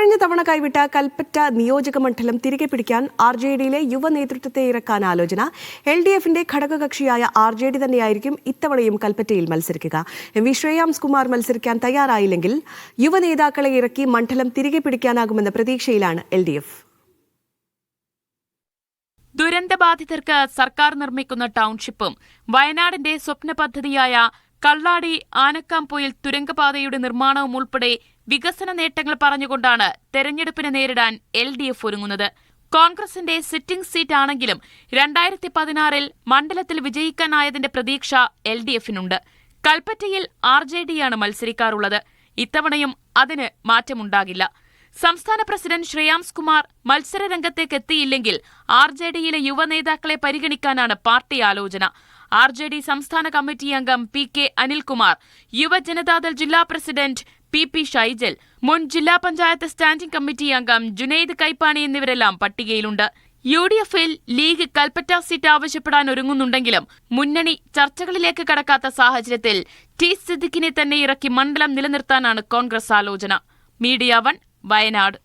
കഴിഞ്ഞ തവണ കൈവിട്ട കൽപ്പറ്റ നിയോജക മണ്ഡലം തിരികെ പിടിക്കാൻ RJDയിലെ യുവ നേതൃത്വത്തെ ഇറക്കാൻ ആലോചന. LDFന്റെ ഘടകകക്ഷിയായ RJD തന്നെയായിരിക്കും ഇത്തവണയും കൽപ്പറ്റയിൽ മത്സരിക്കുക. MV ശ്രേയാംസ് കുമാർ മത്സരിക്കാൻ തയ്യാറായില്ലെങ്കിൽ യുവ നേതാക്കളെ ഇറക്കി മണ്ഡലം തിരികെ പിടിക്കാനാകുമെന്ന പ്രതീക്ഷയിലാണ് LDF. ദുരന്തബാധിതർക്ക് സർക്കാർ നിർമ്മിക്കുന്ന ടൗൺഷിപ്പും വയനാടിന്റെ സ്വപ്ന പദ്ധതിയായ കള്ളാടി ആനക്കാംപൊയിൽ തുരങ്കപാതയുടെ നിർമ്മാണവും ഉൾപ്പെടെ വികസന നേട്ടങ്ങൾ പറഞ്ഞുകൊണ്ടാണ് തെരഞ്ഞെടുപ്പിനെ നേരിടാൻ LDF ഒരുങ്ങുന്നത്. കോൺഗ്രസിന്റെ സിറ്റിംഗ് സീറ്റ് ആണെങ്കിലും 2016 മണ്ഡലത്തിൽ വിജയിക്കാനായതിന്റെ പ്രതീക്ഷ LDFനുണ്ട്. കൽപ്പറ്റയിൽ RJDയാണ് മത്സരിക്കാറുള്ളത്. ഇത്തവണയും അതിന് മാറ്റമുണ്ടാകില്ല. സംസ്ഥാന പ്രസിഡന്റ് ശ്രേയാംസ് കുമാർ മത്സരരംഗത്തേക്ക് എത്തിയില്ലെങ്കിൽ RJDയിലെ യുവ നേതാക്കളെ പരിഗണിക്കാനാണ് പാർട്ടി ആലോചന. RJD സംസ്ഥാന കമ്മിറ്റി അംഗം PK അനിൽകുമാർ, യുവജനതാദൾ ജില്ലാ പ്രസിഡന്റ് PP ഷൈജൽ, മുൻ ജില്ലാ പഞ്ചായത്ത് സ്റ്റാൻഡിംഗ് കമ്മിറ്റി അംഗം ജുനൈദ് കൈപ്പാണി എന്നിവരെല്ലാം പട്ടികയിലുണ്ട്. UDFൽ ലീഗ് കൽപ്പറ്റ സീറ്റ് ആവശ്യപ്പെടാൻ ഒരുങ്ങുന്നുണ്ടെങ്കിലും മുന്നണി ചർച്ചകളിലേക്ക് കടക്കാത്ത സാഹചര്യത്തിൽ T സിദ്ദിഖിനെ തന്നെ ഇറക്കി മണ്ഡലം നിലനിർത്താനാണ് കോൺഗ്രസ് ആലോചന. മീഡിയ 1 വയനാട്.